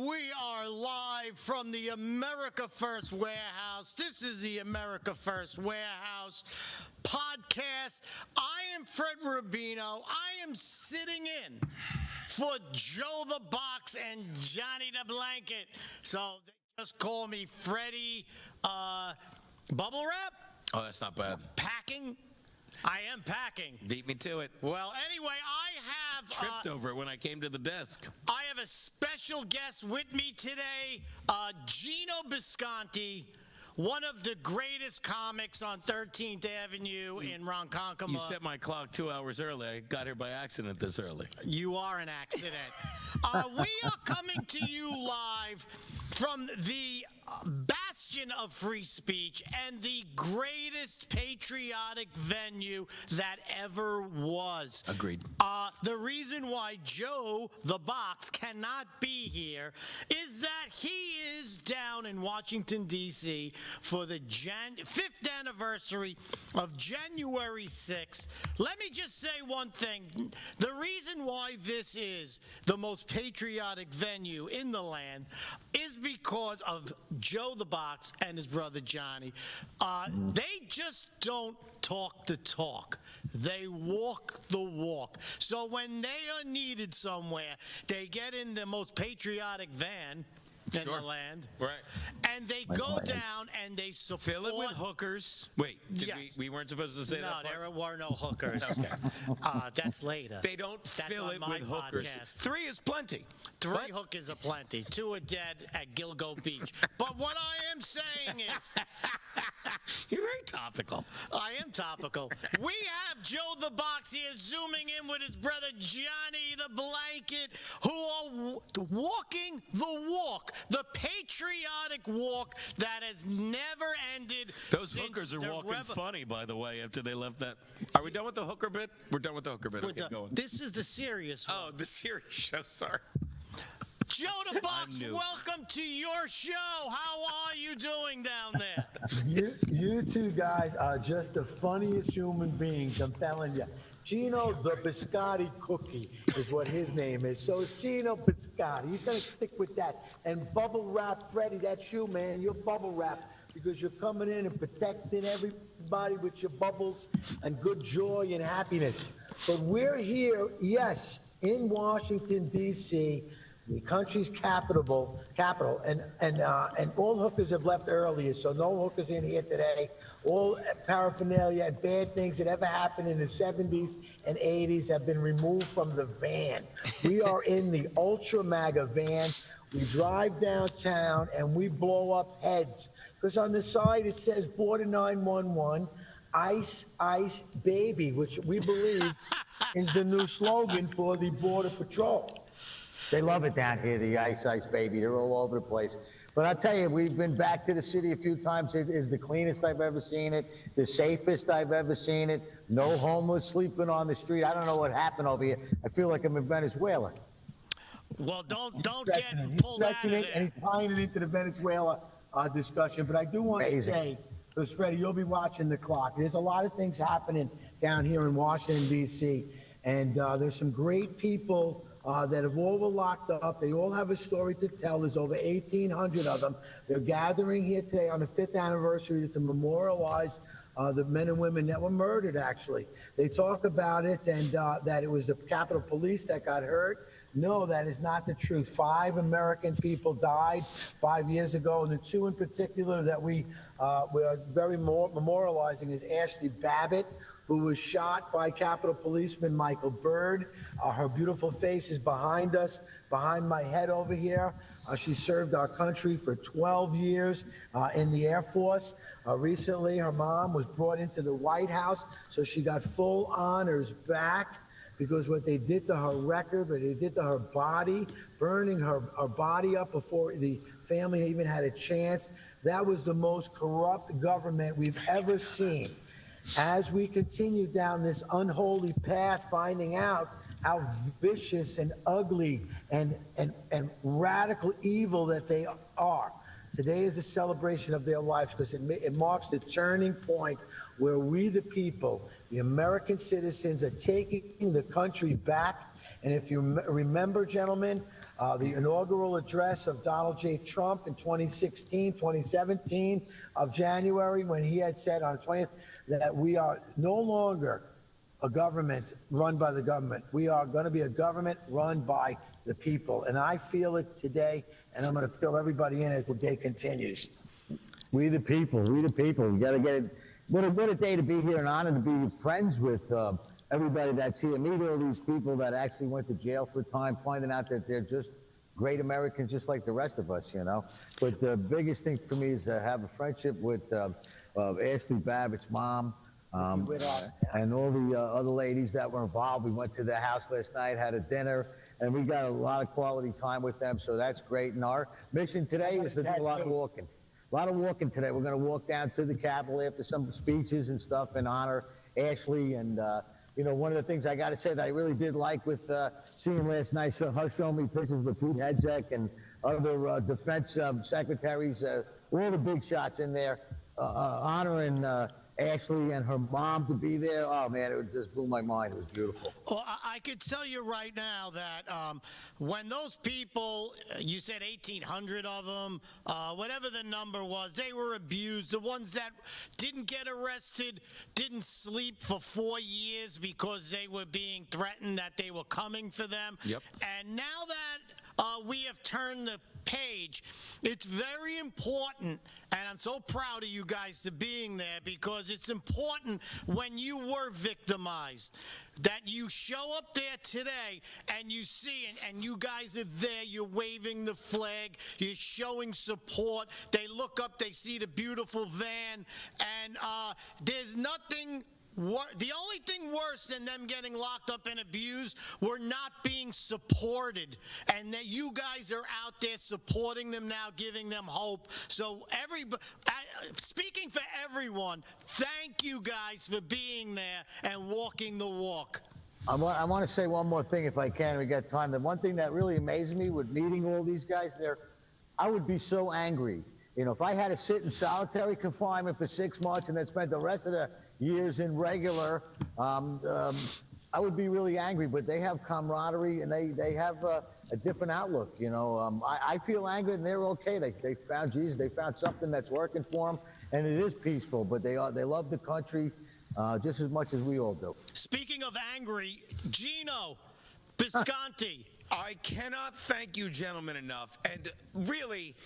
We are live from the America First Warehouse. This is the America First Warehouse podcast. I am Fred Rubino. I am sitting in for Joe the Box and Johnny the Blanket. So they just call me Freddie Bubble Wrap. Oh, that's not bad. Packing. I am packing. Beat me to it. Well, anyway, I have Tripped over it when I came to the desk. I have a special guest with me today, Gino Bisconti, one of the greatest comics on 13th Avenue in Ronkonkoma. You set my clock 2 hours early. I got here by accident this early. You are an accident. We are coming to you live from the bastion of free speech and the greatest patriotic venue that ever was. Agreed. The reason why Joe the Box cannot be here is that he is down in Washington, D.C. for the 5th anniversary of January 6th. Let me just say one thing. The reason why this is the most patriotic venue in the land is because of Joe the Box and his brother Johnny. They just don't talk the talk. They walk the walk. So when they are needed somewhere, they get in the most patriotic van in the land. Right. And they go down and they support. Fill it with hookers. Wait, Yes. we weren't supposed to say No, that part? there were no hookers. Okay. That's later. They don't That's fill on it my with hookers. podcast. 3 is plenty. 3 hookers are plenty. 2 are dead at Gilgo Beach. But what I am saying is, You're very topical. I am topical. We have Joe the Box here zooming in with his brother Johnny the Blanket, who are walking the walk, the patriotic walk that has never ended. Those since hookers are the walking funny, by the way, after they left that. Are we done with the hooker bit? We're done with the hooker bit. We're Okay, done. go on. This is the serious one. Oh, the serious show. Sorry. Joe the Box, new. welcome to your show. How are you doing down there? You two guys are just the funniest human beings, I'm telling you. Gino the Biscotti Cookie is what his name is. So it's Gino Biscotti. He's going to stick with that. And Bubble Wrap, Freddie, that's you, man. You're Bubble Wrap because you're coming in and protecting everybody with your bubbles and good joy and happiness. But we're here, yes, in Washington, D.C., the country's capital, and all hookers have left earlier, so no hookers in here today. All paraphernalia and bad things that ever happened in the 70s and 80s have been removed from the van. We are in the Ultra MAGA van. We drive downtown and we blow up heads because on the side it says Border 911, Ice, Ice, Baby, which we believe is the new slogan for the Border Patrol. They love it down here, the Ice Ice Baby. They're all over the place. But I'll tell you, we've been back to the city a few times. It is the cleanest I've ever seen it, the safest I've ever seen it. No homeless sleeping on the street. I don't know what happened over here. I feel like I'm in Venezuela. Well, don't He's get pulled out of stretching it, there. and he's tying it into the Venezuela discussion. But I do want to Amazing. say, because Freddie, you'll be watching the clock. There's a lot of things happening down here in Washington, D.C., and there's some great people that have all been locked up. They all have a story to tell. There's over 1,800 of them. They're gathering here today on the 5th anniversary to memorialize the men and women that were murdered, actually. They talk about it and that it was the Capitol Police that got hurt. No, that is not the truth. 5 American people died 5 years ago, and the 2 in particular that we are very memorializing is Ashley Babbitt, who was shot by Capitol Policeman Michael Byrd. Her beautiful face is behind us, behind my head over here. She served our country for 12 years in the Air Force. Recently, her mom was brought into the White House, so she got full honors back because what they did to her record, what they did to her body, burning her body up before the family even had a chance, that was the most corrupt government we've ever seen. As we continue down this unholy path, finding out how vicious and ugly and radical evil that they are. Today is a celebration of their lives because it marks the turning point where we, the people, the American citizens, are taking the country back. And if you remember, gentlemen, the inaugural address of Donald J. Trump in 2017 of January, when he had said on the 20th that we are no longer a government run by the government. We are going to be a government run by the people. And I feel it today, and I'm going to fill everybody in as the day continues. We the people. We the people. We got to get it. What a day to be here, and honor to be friends with everybody that's here. Meet all these people that actually went to jail for time, finding out that they're just great Americans, just like the rest of us, you know. But the biggest thing for me is to have a friendship with Ashley Babbitt's mom. And all the other ladies that were involved. We went to their house last night, had a dinner, and we got a lot of quality time with them, so that's great. And our mission today is to do a lot of walking. A lot of walking today. We're going to walk down to the Capitol after some speeches and stuff and honor Ashley. And, you know, one of the things I got to say that I really did like with seeing last night, her showing me pictures with Pete Hegseth and other defense secretaries, all the big shots in there, honoring Ashley and her mom to be there. Oh man, it just blew my mind. It was beautiful. Well, I could tell you right now that when those people, you said 1,800 of them, whatever the number was, they were abused. The ones that didn't get arrested didn't sleep for 4 years because they were being threatened that they were coming for them. Yep. And now that we have turned the page, it's very important, and I'm so proud of you guys to being there, because it's important when you were victimized that you show up there today and you see it, and you guys are there, you're waving the flag, you're showing support. They look up, they see the beautiful van, and there's nothing. The only thing worse than them getting locked up and abused were not being supported, and that you guys are out there supporting them now, giving them hope. So speaking for everyone, thank you guys for being there and walking the walk. I want to say one more thing if I can. We got time. The one thing that really amazed me with meeting all these guys there, I would be so angry. You know, if I had to sit in solitary confinement for 6 months and then spend the rest of the years in regular, I would be really angry. But they have camaraderie, and they have a different outlook. You know, I feel angry, and they're okay. They found Jesus. They found something that's working for them, and it is peaceful. But they love the country just as much as we all do. Speaking of angry, Gino Bisconti. I cannot thank you, gentlemen, enough. And really,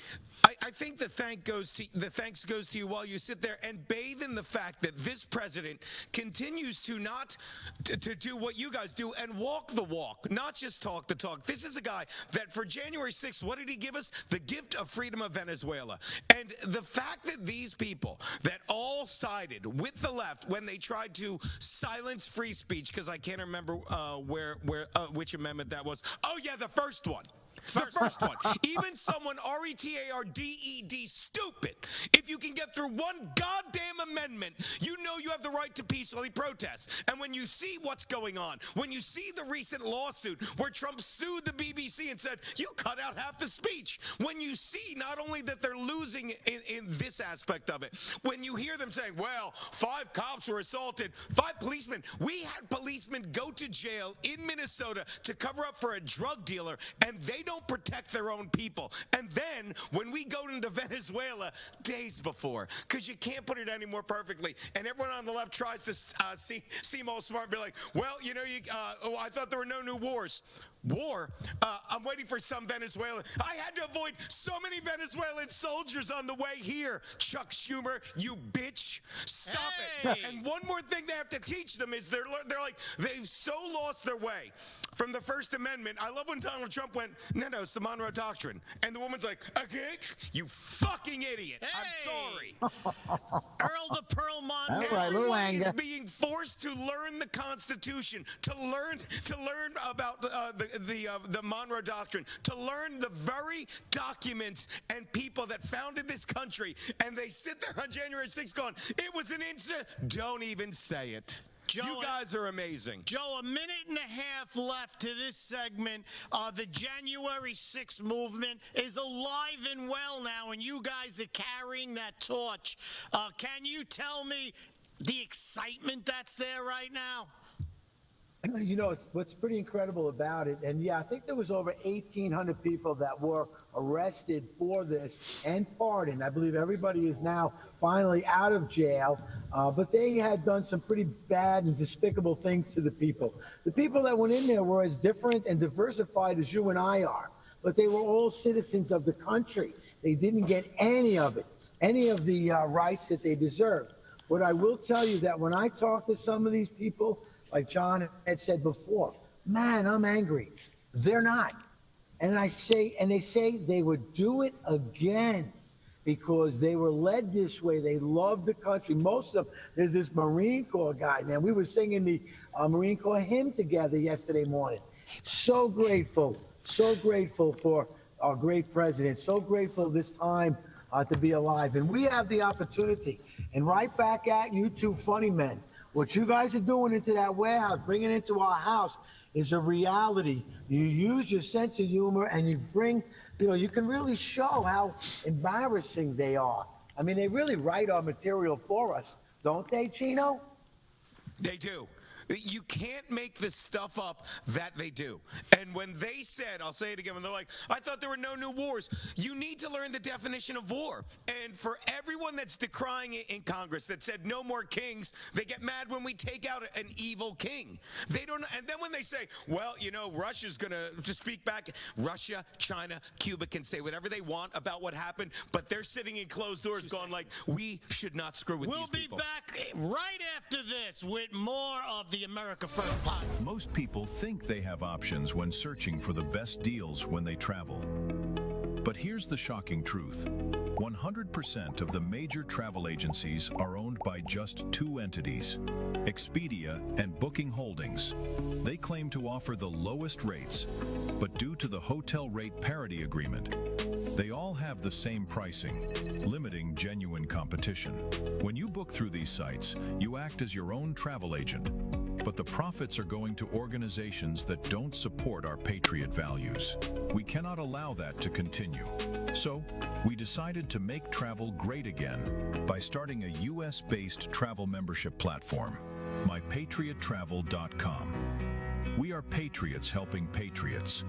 I think the thanks goes to you while you sit there and bathe in the fact that this president continues to not to do what you guys do and walk the walk, not just talk the talk. This is a guy that for January 6th, what did he give us? The gift of freedom of Venezuela. And the fact that these people that all sided with the left when they tried to silence free speech, because I can't remember which amendment that was. Oh, yeah, the first one. The first one. Even someone RETARDED stupid. If you can get through one goddamn amendment, you know you have the right to peacefully protest. And when you see what's going on, when you see the recent lawsuit where Trump sued the BBC and said, you cut out half the speech, when you see not only that they're losing in this aspect of it, when you hear them saying, well, 5 cops were assaulted, 5 policemen. We had policemen go to jail in Minnesota to cover up for a drug dealer, and they don't protect their own people. And then when we go into Venezuela days before, because you can't put it any more perfectly, and everyone on the left tries to seem all smart and be like, well, you know, I thought there were no new wars. War? I'm waiting for some Venezuelan. I had to avoid so many Venezuelan soldiers on the way here. Chuck Schumer, you bitch. Stop it. And one more thing they have to teach them is they're like, they've so lost their way from the First Amendment. I love when Donald Trump went, no, it's the Monroe Doctrine. And the woman's like, okay, you fucking idiot. I'm sorry. Earl the Pearl Monroe. All right, little Everyone is anger. being forced to learn the Constitution, to learn about the Monroe Doctrine, to learn the very documents and people that founded this country, and they sit there on January 6th going, it was an incident. Don't even say it. Joe, You guys are amazing. Joe, a minute and a half left to this segment. The January 6th movement is alive and well now, and you guys are carrying that torch. Can you tell me the excitement that's there right now? You know, what's pretty incredible about it, and yeah, I think there was over 1,800 people that were arrested for this and pardoned. I believe everybody is now finally out of jail, but they had done some pretty bad and despicable things to the people. The people that went in there were as different and diversified as you and I are, but they were all citizens of the country. They didn't get any of it, any of the rights that they deserved. What I will tell you that when I talk to some of these people, like John had said before, man, I'm angry. They're not. And they say they would do it again because they were led this way. They love the country. Most of them, there's this Marine Corps guy, man. We were singing the Marine Corps hymn together yesterday morning. So grateful for our great president. So grateful this time to be alive. And we have the opportunity. And right back at you two funny men. What you guys are doing into that warehouse, bringing it into our house, is a reality. You use your sense of humor and you bring, you can really show how embarrassing they are. I mean, they really write our material for us, don't they, Chino? They do. You can't make this stuff up that they do. And when they said, I'll say it again, when they're like, I thought there were no new wars, you need to learn the definition of war. And for everyone that's decrying it in Congress that said no more kings, they get mad when we take out an evil king. They don't. And then when they say, well, Russia's going to speak back, Russia, China, Cuba can say whatever they want about what happened, but they're sitting in closed doors going like, we should not screw with these people. We'll be back right after this with more of the America First podcast. Most people think they have options when searching for the best deals when they travel. But here's the shocking truth. 100% of the major travel agencies are owned by just two entities, Expedia and Booking Holdings. They claim to offer the lowest rates, but due to the hotel rate parity agreement, they all have the same pricing, limiting genuine competition. When you book through these sites, you act as your own travel agent, but the profits are going to organizations that don't support our patriot values. We cannot allow that to continue. So, we decided to make travel great again by starting a US-based travel membership platform, mypatriottravel.com. We are patriots helping patriots.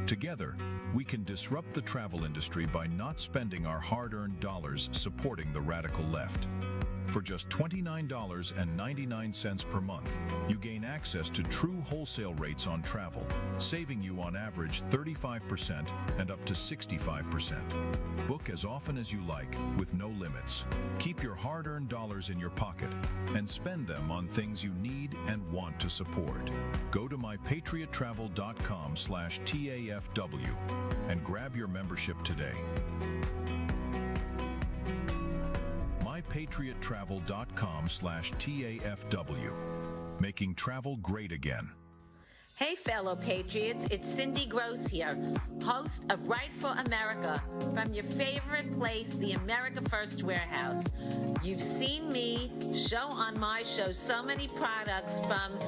Together, we can disrupt the travel industry by not spending our hard-earned dollars supporting the radical left. For just $29.99 per month, you gain access to true wholesale rates on travel, saving you on average 35% and up to 65%. Book as often as you like, with no limits. Keep your hard-earned dollars in your pocket and spend them on things you need and want to support. Go to mypatriottravel.com/TAFW and grab your membership today. mypatriottravel.com/TAFW, making travel great again. Hey, fellow patriots, it's Cindy Gross here, host of Right for America from your favorite place, the America First Warehouse. You've seen me show on my show so many products from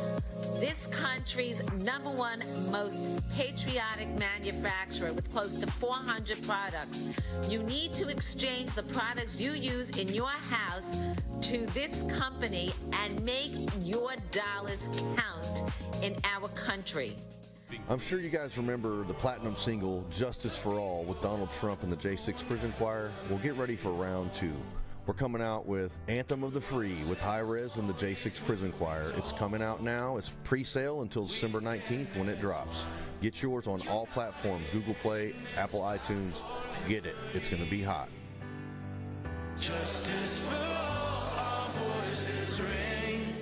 this country's #1 most patriotic manufacturer with close to 400 products. You need to exchange the products you use in your house to this company and make your dollars count in our country. I'm sure you guys remember the platinum single Justice for All with Donald Trump and the J6 Prison Choir. Well, get ready for round 2. We're coming out with Anthem of the Free with High Res and the J6 Prison Choir. It's coming out now. It's pre-sale until December 19th when it drops. Get yours on all platforms, Google Play, Apple iTunes. Get it. It's going to be hot. Justice for all, our voices ring.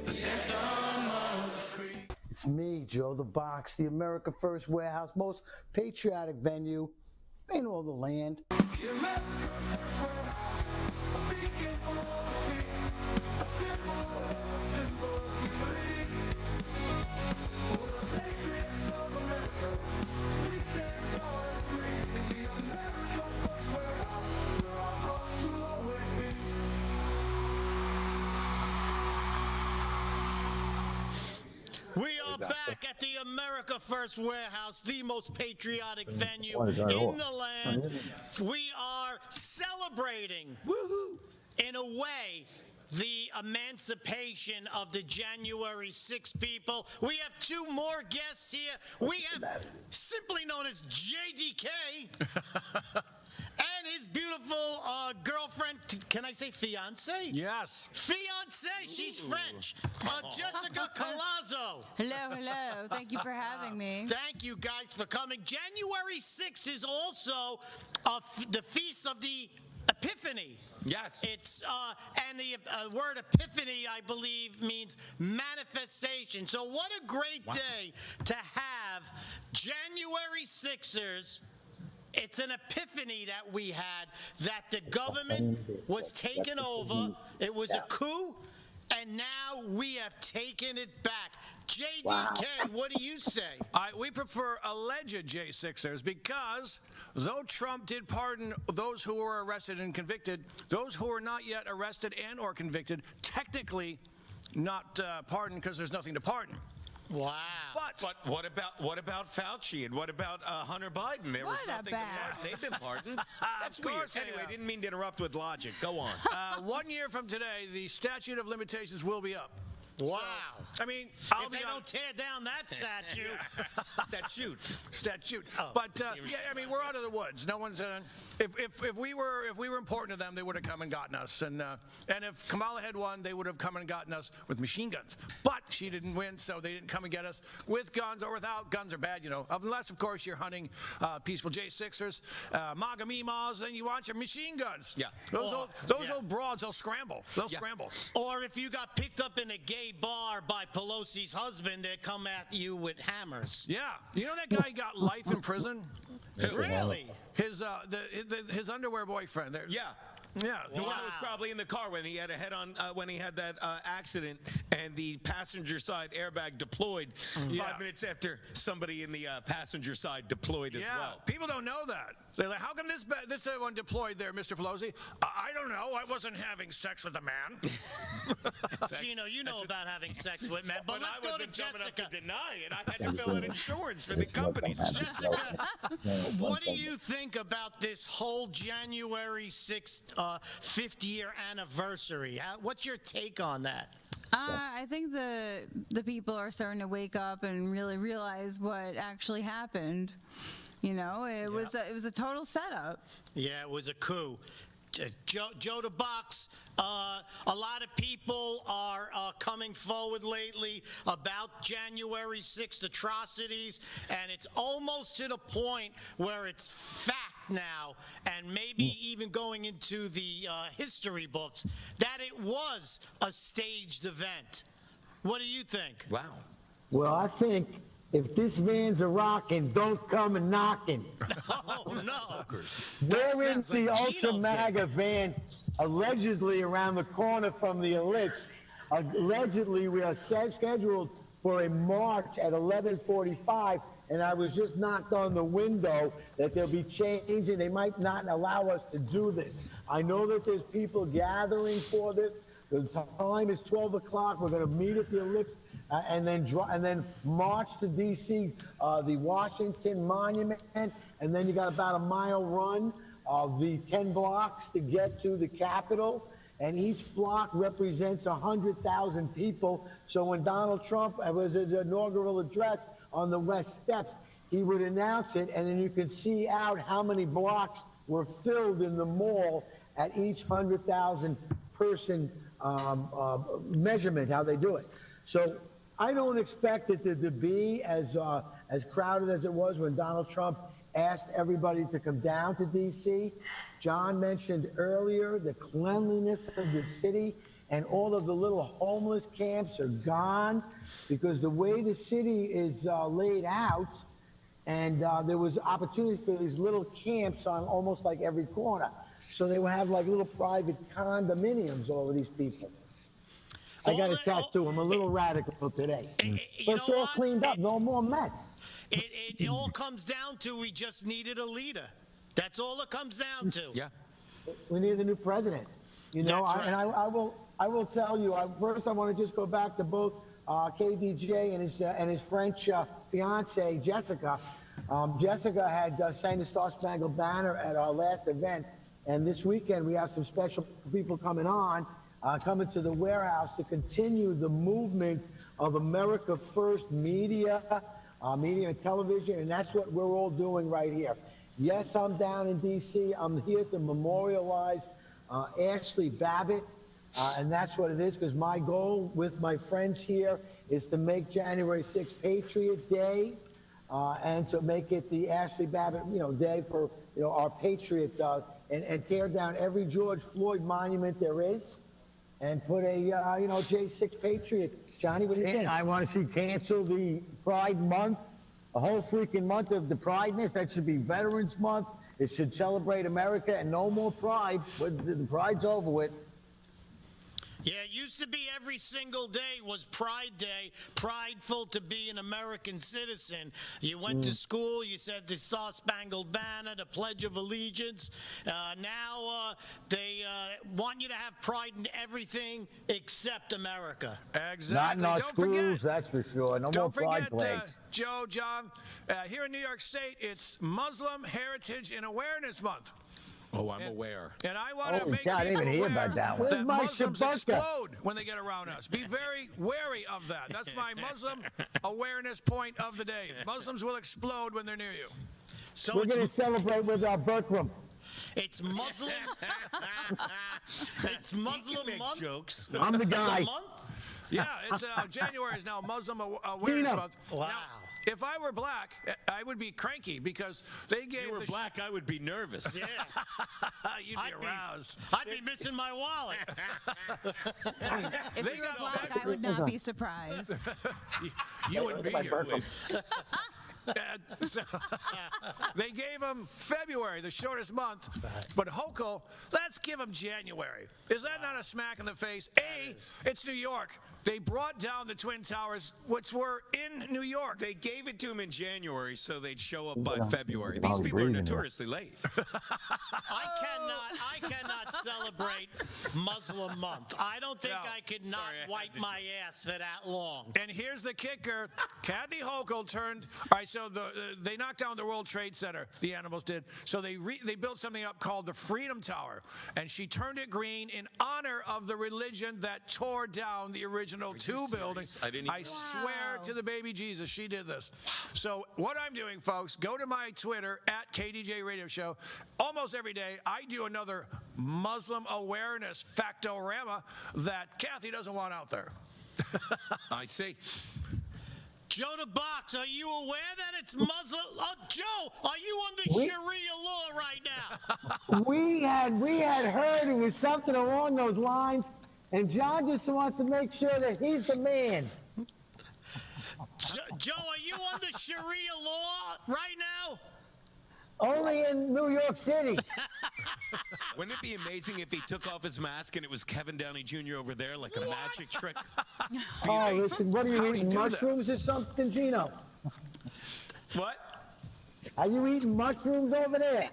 The anthem of the free. It's me, Joe the Box, the America First Warehouse, most patriotic venue in all the land. The America First Warehouse, a beacon for the sea, a symbol unity. For the patriots of America, we stand tall and free. In the America First Warehouse, where our hearts will always be. back at the America First Warehouse, the most patriotic venue Why is that in off? the land. We are celebrating, in a way, the emancipation of the January 6 people. We have two more guests here. We have simply known as JDK and his beautiful girlfriend. Can I say fiance? Yes. Fiance, she's French. Jessica Colazzo. Hello. Thank you for having me. Thank you guys for coming. January 6th is also the feast of the Epiphany. Yes. It's and the word epiphany, I believe, means manifestation. So what a great day to have January 6ers. It's an epiphany that we had, that the government was taken over. It was a coup, and now we have taken it back. JDK, what do you say? We prefer alleged J6ers because though Trump did pardon those who were arrested and convicted, those who are not yet arrested and or convicted, technically not pardoned because there's nothing to pardon. Wow. But what about Fauci and what about Hunter Biden? There was What nothing to about? pardon. They've been pardoned. That's Of course weird. they Anyway, have. didn't mean to interrupt with logic. Go on. 1 year from today, the statute of limitations will be up. Wow. I mean, If they don't tear down that statue. statute. Oh. But yeah, I mean, we're out of the woods. No one's. If we were important to them, they would have come and gotten us. And if Kamala had won, they would have come and gotten us with machine guns. But she didn't win, so they didn't come and get us with guns or without. Guns are bad, you know. Unless, of course, you're hunting peaceful J6ers, MAGA Mimas, and you want your machine guns. Yeah. Those old broads, they'll scramble. They'll scramble. Or if you got picked up in a gay bar by Pelosi's husband, they come at you with hammers. Yeah. You know that guy got life in prison? Really? His his underwear boyfriend. Yeah. Yeah. The one that was probably in the car when he had a head-on when he had that accident, and the passenger side airbag deployed 5 minutes after somebody in the passenger side deployed as well. People don't know that. They're like, how come this one deployed there, Mr. Pelosi? I don't know. I wasn't having sex with a man. Gino, you know about having sex with men, but But let's I go to wasn't dumb enough Jessica. to deny it. I had to fill out insurance for the companies. Jessica, what do you think about this whole January 6th 50-year anniversary? What's your take on that? I think the people are starting to wake up and really realize what actually happened. You know, it was a total setup. Yeah, it was a coup. Joe the Box, a lot of people are coming forward lately about January 6th atrocities, and it's almost to the point where it's fact now, and maybe even going into the history books, that it was a staged event. What do you think? Wow. Well, I think if this van's a rockin', don't come and knockin'. Oh, no. We're in sounds like the Ultra Gino MAGA van, allegedly around the corner from the ellipse. Allegedly, we are scheduled for a march at 11:45, and I was just knocked on the window that they'll be changing. They might not allow us to do this. I know that there's people gathering for this. The time is 12 o'clock. We're going to meet at the ellipse and then march to D.C., the Washington Monument, and then you got about a mile run of the 10 blocks to get to the Capitol. And each block represents 100,000 people. So when Donald Trump was his inaugural address on the West Steps, he would announce it, and then you could see out how many blocks were filled in the mall at each 100,000 person measurement, how they do it. So I don't expect it to be as crowded as it was when Donald Trump asked everybody to come down to D.C. John mentioned earlier the cleanliness of the city, and all of the little homeless camps are gone because the way the city is laid out, and there was opportunities for these little camps on almost like every corner. So they would have like little private condominiums, all of these people. I got a tattoo. I'm a little radical today. You But it's know all what? cleaned up. No more mess. It all comes down to we just needed a leader. That's all it comes down to. Yeah. We need a new president. You know, That's right. and I will tell you. First, I want to just go back to both KDJ and his French fiance Jessica. Jessica had sang the Star Spangled Banner at our last event, and this weekend we have some special people coming to the warehouse to continue the movement of America First media and television, and that's what we're all doing right here. Yes, I'm down in D.C. I'm here to memorialize Ashley Babbitt, and that's what it is, because my goal with my friends here is to make January 6th Patriot Day, and to make it the Ashley Babbitt, day for, our patriot, and tear down every George Floyd monument there is, and put a, J6 Patriot. Johnny, what do you think? I want to see cancel the Pride Month, a whole freaking month of the Prideness. That should be Veterans Month. It should celebrate America and no more Pride. The Pride's over with. Yeah, it used to be every single day was Pride Day, prideful to be an American citizen. You went to school, you said the Star Spangled Banner, the Pledge of Allegiance. Now they want you to have pride in everything except America. Exactly. Not in our Don't schools, forget, that's for sure. No more Don't Pride forget, flags. Joe, John, here in New York State, it's Muslim Heritage and Awareness Month. Oh, I'm aware. And I want to Holy make cow, I people didn't even hear aware about that one. Where's my Muslims shabaka? explode when they get around us. Be very wary of that. That's my Muslim awareness point of the day. Muslims will explode when they're near you. So We're going to celebrate with our Bertram. it's Muslim. It's Muslim month. Jokes. I'm the guy. Month? Yeah, it's January is now Muslim Awareness Tina. Month. Wow. Now, if I were black, I would be cranky because they gave If you were the black, I would be nervous. Yeah. You'd be aroused. I'd be missing my wallet. If They you were got black, back- I would not be surprised. You wouldn't be here. So, they gave him February, the shortest month, but Hochul, let's give him January. Is that not a smack in the face? It's New York. They brought down the Twin Towers, which were in New York. They gave it to him in January so they'd show up by February. I These was people are breathing there. notoriously late. I cannot celebrate Muslim month. I don't think No. I could not Sorry, I had wipe to- my ass for that long. And here's the kicker. Kathy Hochul turned. All right, so they knocked down the World Trade Center. The animals did. So they built something up called the Freedom Tower, and she turned it green in honor of the religion that tore down the original two buildings. I didn't even- swear to the baby Jesus, she did this. So what I'm doing, folks, go to my Twitter at KDJ Radio Show. Almost every day, I do another Muslim awareness factorama that Kathy doesn't want out there. I see. Joe the Box, are you aware that it's Muslim? Oh, Joe, are you under We- Sharia law right now? We had heard it was something along those lines, and John just wants to make sure that he's the man. Joe, are you under Sharia law right now? Only in New York City. Wouldn't it be amazing if he took off his mask and it was Kevin Downey Jr. over there like a magic trick? Oh, listen, what are you How'd he eating, do that? mushrooms or something, Gino? What? Are you eating mushrooms over there?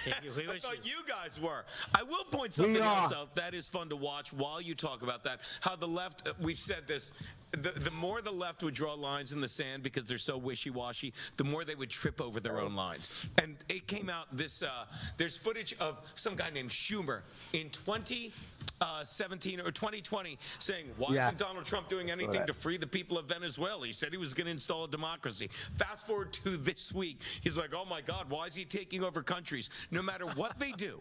I thought you guys were. I will point something else out that is fun to watch while you talk about that. How the left, we've said this, the more the left would draw lines in the sand because they're so wishy-washy, the more they would trip over their own lines. And it came out there's footage of some guy named Schumer in 2017 or 2020 saying, why isn't Donald Trump doing anything to free the people of Venezuela? He said he was going to install a democracy. Fast forward to this week, he's like, oh my God, why is he taking over countries? No matter what they do,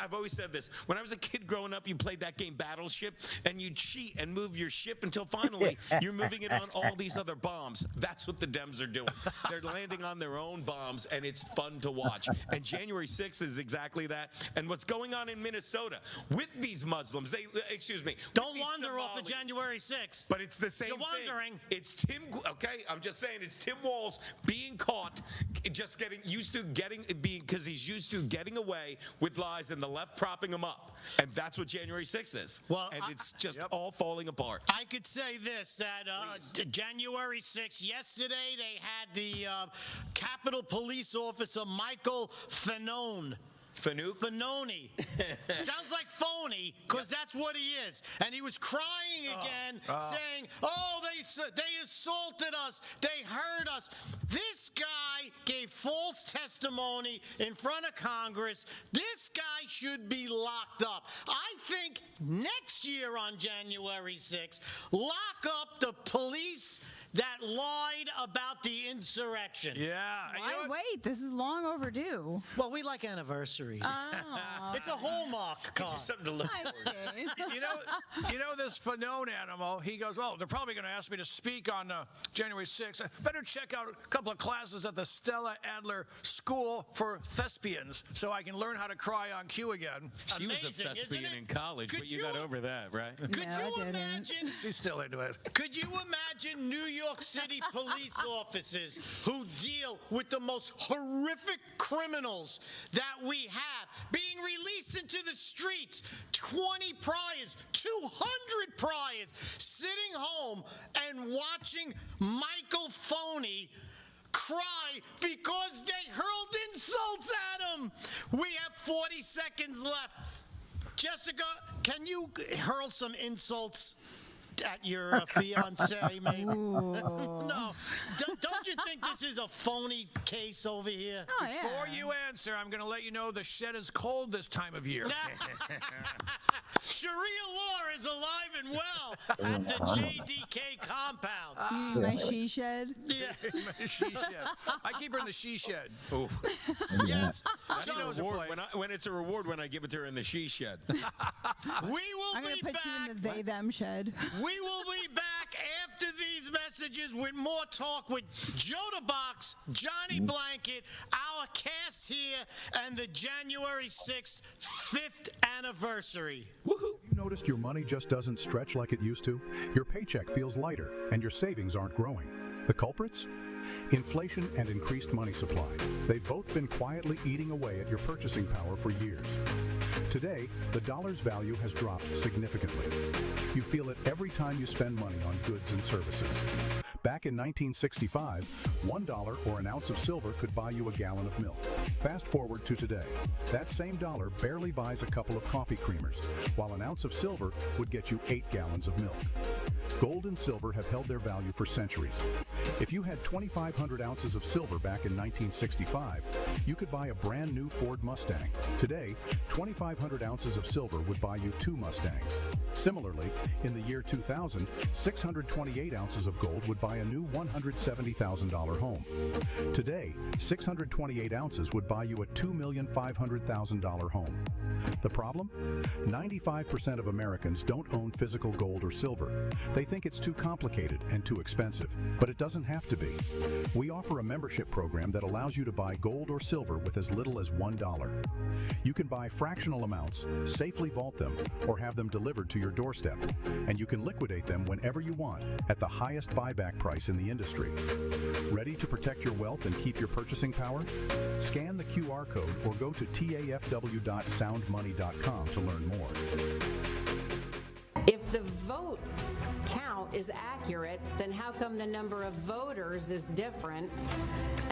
I've always said this. When I was a kid growing up, you played that game Battleship, and you cheat and move your ship until finally you're moving it on all these other bombs. That's what the Dems are doing. They're landing on their own bombs, and it's fun to watch. And January 6th is exactly that. And what's going on in Minnesota with these Muslims, Don't wander off of January 6th. but it's the same You're thing. wondering. It's Tim, okay? I'm just saying it's Tim Walz being caught, just getting used to because he's used to getting away with lies and the left propping him up. And that's what January 6th is. Well, and it's just all falling apart. I could say this, that January 6th, yesterday they had the Capitol Police Officer Michael Fanone Fanuc? Fanoni. Sounds like phony, because that's what he is. And he was crying again, saying, oh, they assaulted us. They hurt us. This guy gave false testimony in front of Congress. This guy should be locked up. I think next year on January 6th, lock up the police that lied about the insurrection. Yeah. and you know Why what? wait? This is long overdue. Well, we like anniversaries. Oh. It's a Hallmark card. Something to look I see. You know this Fanone animal, he goes, oh, they're probably going to ask me to speak on January 6th. Better check out a couple of classes at the Stella Adler School for Thespians so I can learn how to cry on cue again. She was a Amazing, isn't thespian it? in college, Could but you you- got over that, right? Could No, I you didn't. imagine? She's still into it. Could you imagine New York City police officers who deal with the most horrific criminals that we have being released into the streets? 20 priors, 200 priors, sitting home and watching Michael Foney cry because they hurled insults at him. We have 40 seconds left. Jessica, can you hurl some insults at your fiance, maybe? No. Don't you think this is a phony case over here? Oh, yeah. Before you answer, I'm going to let you know the shed is cold this time of year. Sharia law is alive and well at the JDK compound. My she shed. Yeah. She shed. I keep her in the she shed. Oof. Yes. She knows her Reward place. when it's a reward when I give it to her in the she shed. We will I'm going be to put back. you in the they them shed. We will be back after these messages with more talk with Joe the Box, Johnny Blanket, our cast here, and the January 6th 5th anniversary. You noticed your money just doesn't stretch like it used to? Your paycheck feels lighter, and your savings aren't growing. The culprits? Inflation and increased money supply. They've both been quietly eating away at your purchasing power for years. Today, the dollar's value has dropped significantly. You feel it every time you spend money on goods and services. Back in 1965, $1 or an ounce of silver could buy you a gallon of milk. Fast forward to today. That same dollar barely buys a couple of coffee creamers, while an ounce of silver would get you 8 gallons of milk. Gold and silver have held their value for centuries. If you had 2,500 ounces of silver back in 1965, you could buy a brand new Ford Mustang. Today, 2,500 ounces of silver would buy you 2 Mustangs. Similarly, in the year 2000, 628 ounces of gold would buy a new $170,000 home. Today, 628 ounces would buy you a $2,500,000 home. The problem? 95% of Americans don't own physical gold or silver. They think it's too complicated and too expensive, but it doesn't have to be. We offer a membership program that allows you to buy gold or silver with as little as $1. You can buy fractional amounts, safely vault them, or have them delivered to your doorstep, and you can liquidate them whenever you want at the highest buyback price in the industry. Ready to protect your wealth and keep your purchasing power? Scan the QR code or go to tafw.soundmoney.com to learn more. If the vote count is accurate, then how come the number of voters is different?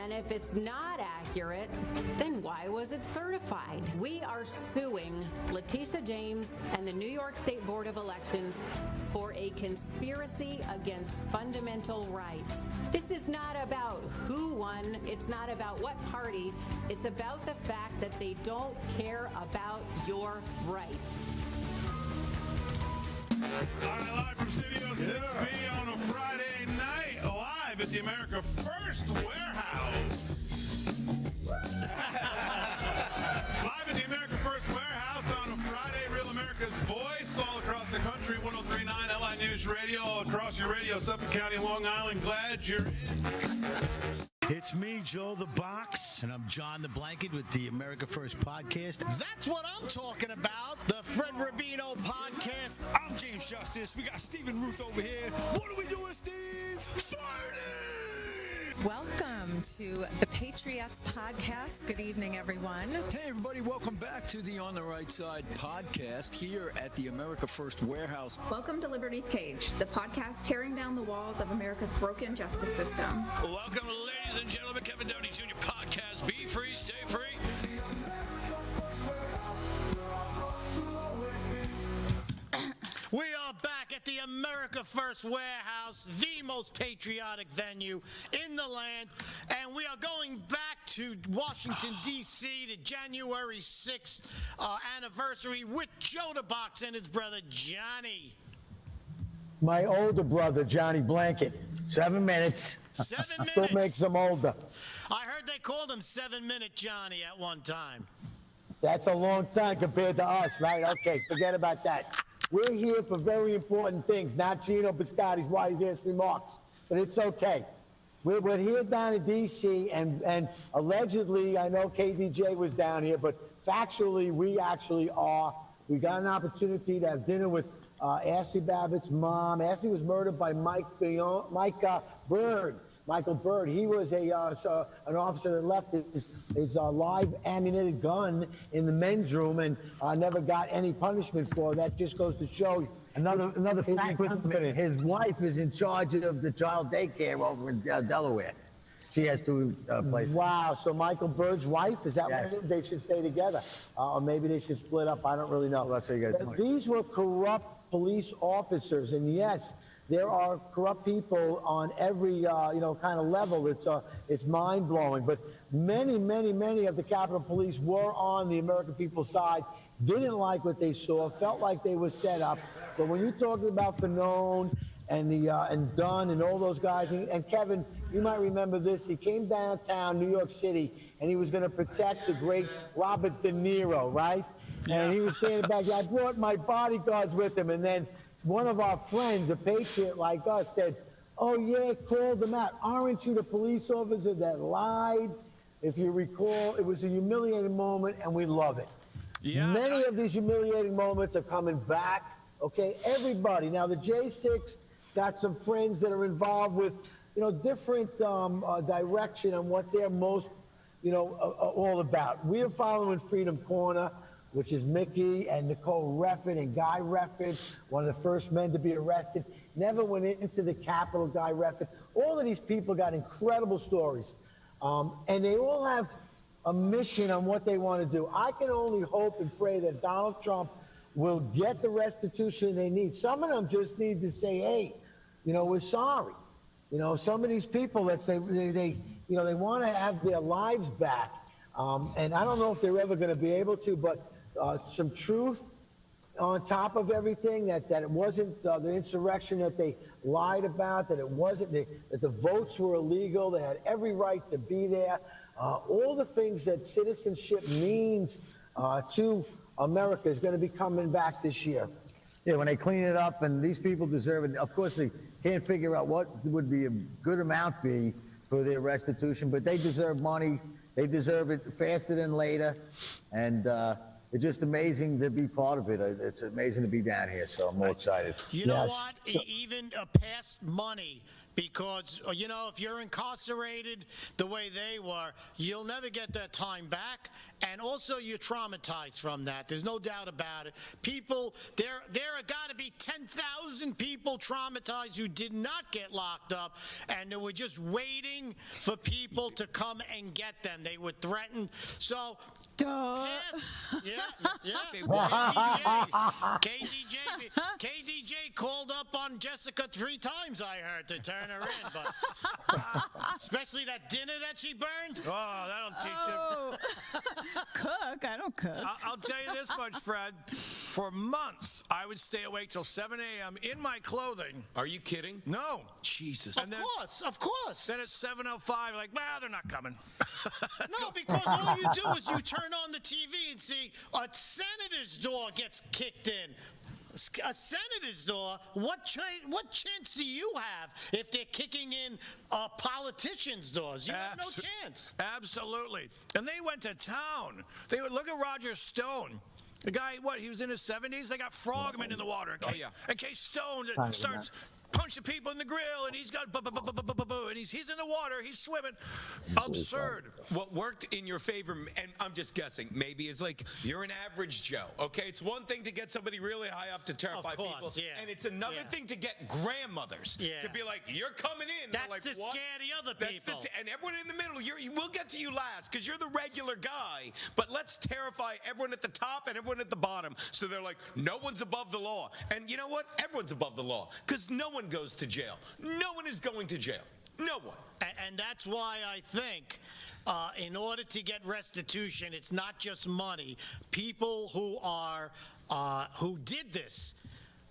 And if it's not accurate, then why was it certified? We are suing Letitia James and the New York State Board of Elections for a conspiracy against fundamental rights. This is not about who won. It's not about what party. It's about the fact that they don't care about your rights. All right, live from Studio 6B on a Friday night, live at the America First Warehouse. Live at the America First Warehouse on a Friday, Real America's Voice, all across the country, 103.9 LI News Radio, all across your radio, Suffolk County, Long Island. Glad you're in. It's me, Joe the Box, and I'm John the Blanket with the America First Podcast. That's what I'm talking about, the Fred Rubino podcast. I'm James Justice. We got Stephen Ruth over here. What are we doing, Steve? Fighting! Welcome to the Patriots Podcast. Good evening, everyone. Hey, everybody. Welcome back to the On the Right Side podcast here at the America First Warehouse. Welcome to Liberty's Cage, the podcast tearing down the walls of America's broken justice system. Welcome, ladies and gentlemen, Kevin Downey Jr. Podcast. Be free, stay free. First Warehouse, the most patriotic venue in the land. And we are going back to Washington, D.C., the January 6th anniversary with Joe the Box and his brother Johnny. My older brother, Johnny Blanket. 7 minutes. 7 minutes. Still makes him older. I heard they called him 7-Minute Johnny at one time. That's a long time compared to us, right? Okay, forget about that. We're here for very important things, not Gino Biscotti's wise-ass remarks, but it's okay. We're here down in D.C., and allegedly, I know KDJ was down here, but factually, we actually are. We got an opportunity to have dinner with Ashley Babbitt's mom. Ashley was murdered by Michael Bird. He was an officer that left his live ammunition gun in the men's room and never got any punishment for it. That just goes to show you. Another fact with him, his wife is in charge of the child daycare over in Delaware. She has two places. Wow, so Michael Bird's wife, is that Yes. what they should stay together? Or maybe they should split up, I don't really know. Well, that's what you guys These were corrupt police officers, and yes, there are corrupt people on every kind of level. It's mind-blowing, but many of the Capitol Police were on the American people's side, didn't like what they saw, felt like they were set up. But when you're talking about Fanone and Dunn and all those guys, and Kevin, you might remember this, he came downtown New York City and he was going to protect the great Robert De Niro, right? And he was standing back there. I brought my bodyguards with him, and then one of our friends, a patriot like us, said, oh yeah, called them out. Aren't you the police officer that lied? If you recall, it was a humiliating moment, and we love it. Yeah, Many of these humiliating moments are coming back, okay? Everybody. Now, the J6 got some friends that are involved with, different direction on what they're most, all about. We are following Freedom Corner, which is Mickey and Nicole Reffin and Guy Reffin, one of the first men to be arrested. Never went into the Capitol, Guy Reffin. All of these people got incredible stories. And they all have a mission on what they want to do. I can only hope and pray that Donald Trump will get the restitution they need. Some of them just need to say, hey, we're sorry. Some of these people, they want to have their lives back. And I don't know if they're ever going to be able to, but some truth on top of everything, that it wasn't the insurrection that they lied about, that it wasn't, that the votes were illegal, they had every right to be there. All the things that citizenship means to America is going to be coming back this year. Yeah, when they clean it up, and these people deserve it. Of course, they can't figure out what would the good amount be for their restitution, but they deserve money. They deserve it faster than later, and it's just amazing to be part of it. It's amazing to be down here, so I'm more excited. You know what? Even past money, because, if you're incarcerated the way they were, you'll never get that time back. And also, you're traumatized from that. There's no doubt about it. People, there are got to be 10,000 people traumatized who did not get locked up, and they were just waiting for people to come and get them. They were threatened. So, KDJ called up on Jessica 3 times, I heard, to turn her in, but especially that dinner that she burned. Oh, that'll teach him. Cook? I don't cook. I'll tell you this much, Fred. For months, I would stay awake till 7 a.m. in my clothing. Are you kidding? No. Jesus. And Of course. Then at 7:05, like, they're not coming. No, because all you do is you turn on the TV and see a senator's door gets kicked in. A senator's door? What chance do you have if they're kicking in politicians' doors? You have no chance. Absolutely. And they went to town. They would look at Roger Stone. The guy, he was in his 70s? They got frogmen in the water. In case Stone starts punching people in the grill, and he's got and he's in the water, he's swimming. Absurd. What worked in your favor, and I'm just guessing, maybe is like you're an average Joe, okay? It's one thing to get somebody really high up to terrify people, and it's another thing to get grandmothers to be like, you're coming in. That's like, to what? scare the other people. And everyone in the middle, we'll get to you last because you're the regular guy. But let's terrify everyone at the top and everyone at the bottom, so they're like, no one's above the law. And you know what? Everyone's above the law because no one goes to jail. No one is going to jail. No one. And that's why I think, in order to get restitution, it's not just money. People who did this,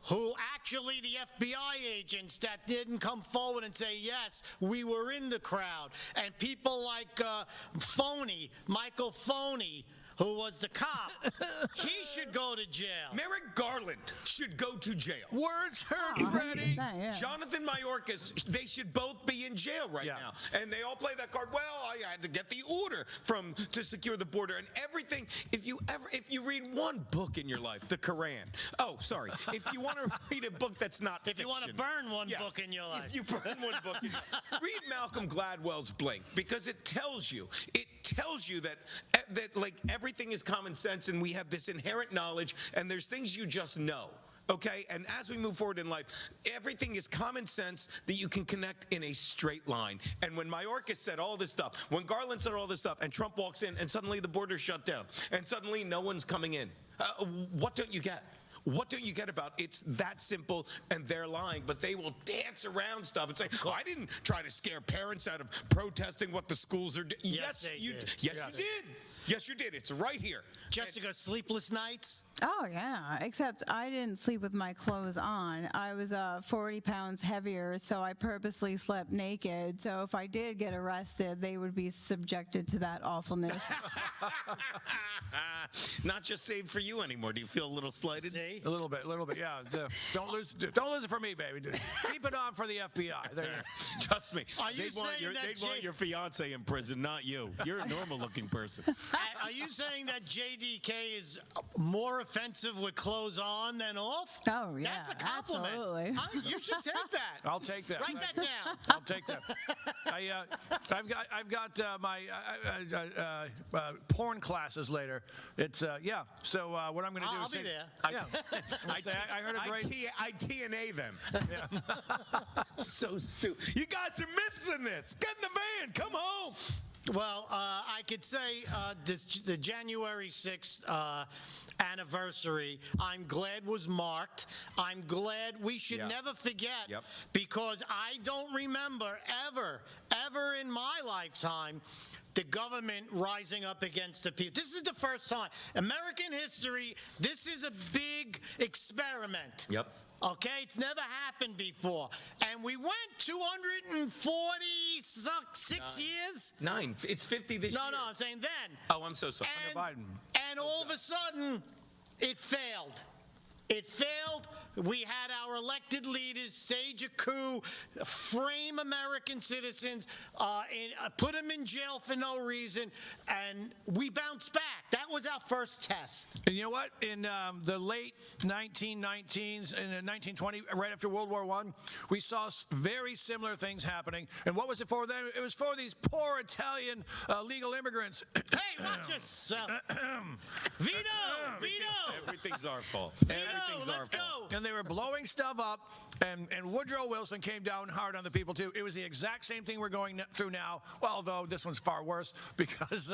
who actually the FBI agents that didn't come forward and say, yes, we were in the crowd, and people like Michael Phony, who was the cop, he should go to jail. Merrick Garland should go to jail. Words heard, Freddie. Jonathan Mayorkas, they should both be in jail right now. And they all play that card. Well, I had to get the order to secure the border and everything. If you read one book in your life, the Quran. Oh, sorry. If you want to read a book that's not fiction. If you want to burn one book in your life. If you burn one book in your life. Read Malcolm Gladwell's Blink, because it tells you that like everything is common sense and we have this inherent knowledge and there's things you just know. Okay, and as we move forward in life, everything is common sense that you can connect in a straight line. And when Mayorkas said all this stuff, when Garland said all this stuff, and Trump walks in, and suddenly the border's shut down, and suddenly no one's coming in, what don't you get? What don't you get about it's that simple and they're lying, but they will dance around stuff and say, oh, I didn't try to scare parents out of protesting what the schools are doing. Yes, you did. Yes, you did. Yes, you did. It's right here. Jessica, sleepless nights? Oh, yeah, except I didn't sleep with my clothes on. I was 40 pounds heavier, so I purposely slept naked. So if I did get arrested, they would be subjected to that awfulness. Not just saved for you anymore. Do you feel a little slighted? See? A little bit, yeah. Don't lose it for me, baby. Keep it on for the FBI. There you go. Trust me. Are you They'd want saying your fiance in prison, not you. You're a normal-looking person. Are you saying that JDK is more offensive with clothes on than off? Oh, yeah. That's a compliment. Absolutely. You should take that. I'll take that. Write that down. I'll take that. I've got my porn classes later. It's So what I'm going to do I'll is be say, there. Yeah. I heard a great. I TNA them. Yeah. So stupid. You guys are myths in this. Get in the van. Come home. Well, I could say the January 6th anniversary, I'm glad was marked. I'm glad we should never forget, because I don't remember ever in my lifetime the government rising up against the people. This is the first time. American history, this is a big experiment. Yep. Okay, it's never happened before. And we went 246 years? 9. It's 50 this year. No, I'm saying then. Oh, I'm so sorry. And all of a sudden, it failed. It failed. We had our elected leaders stage a coup, frame American citizens, put them in jail for no reason, and we bounced back. That was our first test. And you know what? In the late 1919s and 1920, right after World War I, we saw very similar things happening. And what was it for then? It was for these poor Italian legal immigrants. Hey, watch yourself. Vito! Everything's our fault. Let's our fault. go. And they were blowing stuff up, and Woodrow Wilson came down hard on the people, too. It was the exact same thing we're going through now, well, although this one's far worse because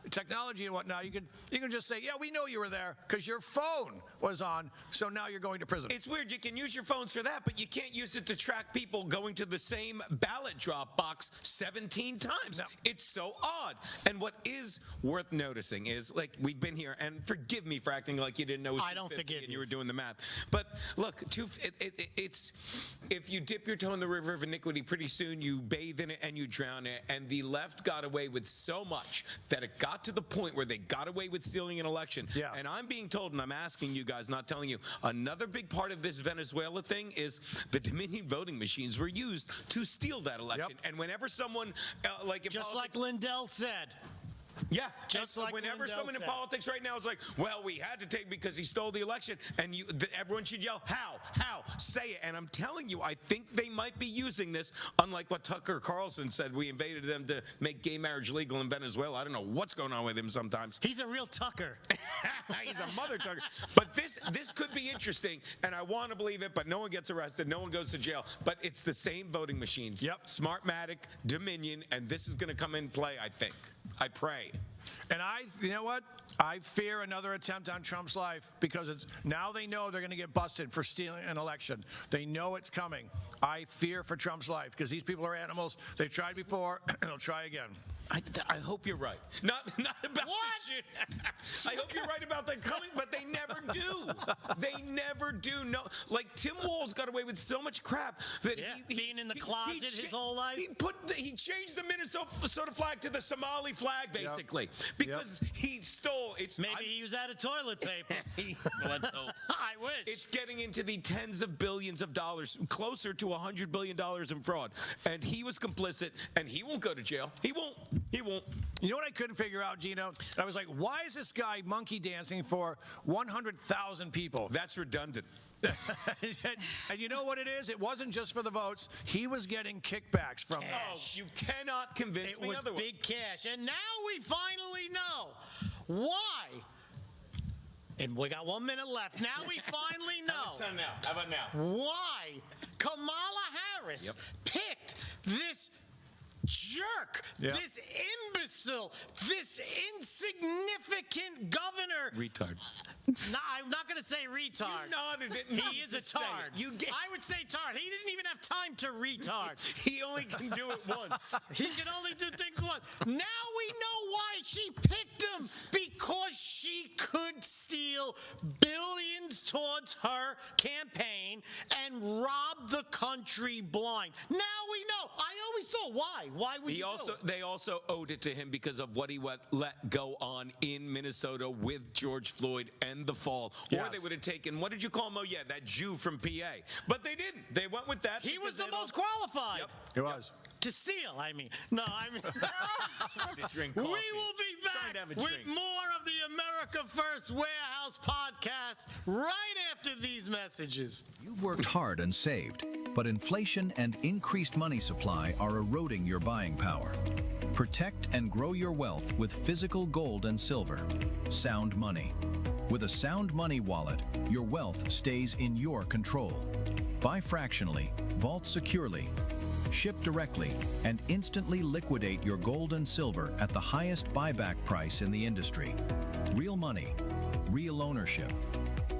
technology and whatnot, you can just say, yeah, we know you were there because your phone was on, so now you're going to prison. It's weird. You can use your phones for that, but you can't use it to track people going to the same ballot drop box 17 times. No. It's so odd. And what is worth noticing is, like, we've been here, and forgive me for acting like you didn't know it was I don't 250 forgive and you. you were doing the math. But look, it's if you dip your toe in the river of iniquity, pretty soon you bathe in it and you drown in it. And the left got away with so much that it got to the point where they got away with stealing an election. Yeah. And I'm being told, and I'm asking you guys, not telling you, another big part of this Venezuela thing is the Dominion voting machines were used to steal that election. Yep. And whenever someone Just like Lindell said. Yeah, Just and like whenever Lindell someone in said. politics right now is like, well, we had to take because he stole the election, and everyone should yell, how, say it. And I'm telling you, I think they might be using this, unlike what Tucker Carlson said, we invaded them to make gay marriage legal in Venezuela. I don't know what's going on with him sometimes. He's a real Tucker. He's a mother Tucker. But this could be interesting, and I want to believe it, but no one gets arrested, no one goes to jail. But it's the same voting machines. Yep. Smartmatic, Dominion, and this is going to come in play, I think. I pray. And you know what? I fear another attempt on Trump's life because now they know they're going to get busted for stealing an election. They know it's coming. I fear for Trump's life because these people are animals. They've tried before, and they'll try again. I hope you're right. Not about what? I hope you're right about them coming, but they never do. They never do. No, like Tim Walz got away with so much crap that he being in the closet his whole life. He changed the Minnesota flag to the Somali flag basically because he stole. Maybe he was out of toilet paper. Let's hope. I wish. It's getting into the tens of billions of dollars, closer to $100 billion in fraud, and he was complicit, and he won't go to jail. He won't. He won't. You know what I couldn't figure out, Gino? I was like, why is this guy monkey dancing for 100,000 people? That's redundant. and you know what it is? It wasn't just for the votes. He was getting kickbacks from them. Oh, you cannot convince me It was otherwise. big cash. And now we finally know why. And we got 1 minute left. Now we finally know. How about now? Why Kamala Harris picked this jerk, this imbecile, this insignificant governor. Retard. No, I'm not going to say retard. You nodded it. He is a tard. I would say tard. He didn't even have time to retard. He only can do it once. He can only do things once. Now we know why she picked him, because she could steal billions towards her campaign and rob the country blind. Now we know. I always thought, why? Why would you do it? They also owed it to him because of what he let go on in Minnesota with George Floyd and the fall. Or they would have taken, what did you call him? Oh, yeah, that Jew from PA. But they didn't. They went with that. He was the most qualified. He was. To steal, I mean. No, I mean. We will be back with more of the America First Warehouse podcast right after these messages. You've worked hard and saved, but inflation and increased money supply are eroding your buying power. Protect and grow your wealth with physical gold and silver. Sound Money. With a Sound Money wallet, your wealth stays in your control. Buy fractionally, vault securely, ship directly, and instantly liquidate your gold and silver at the highest buyback price in the industry. Real money, real ownership.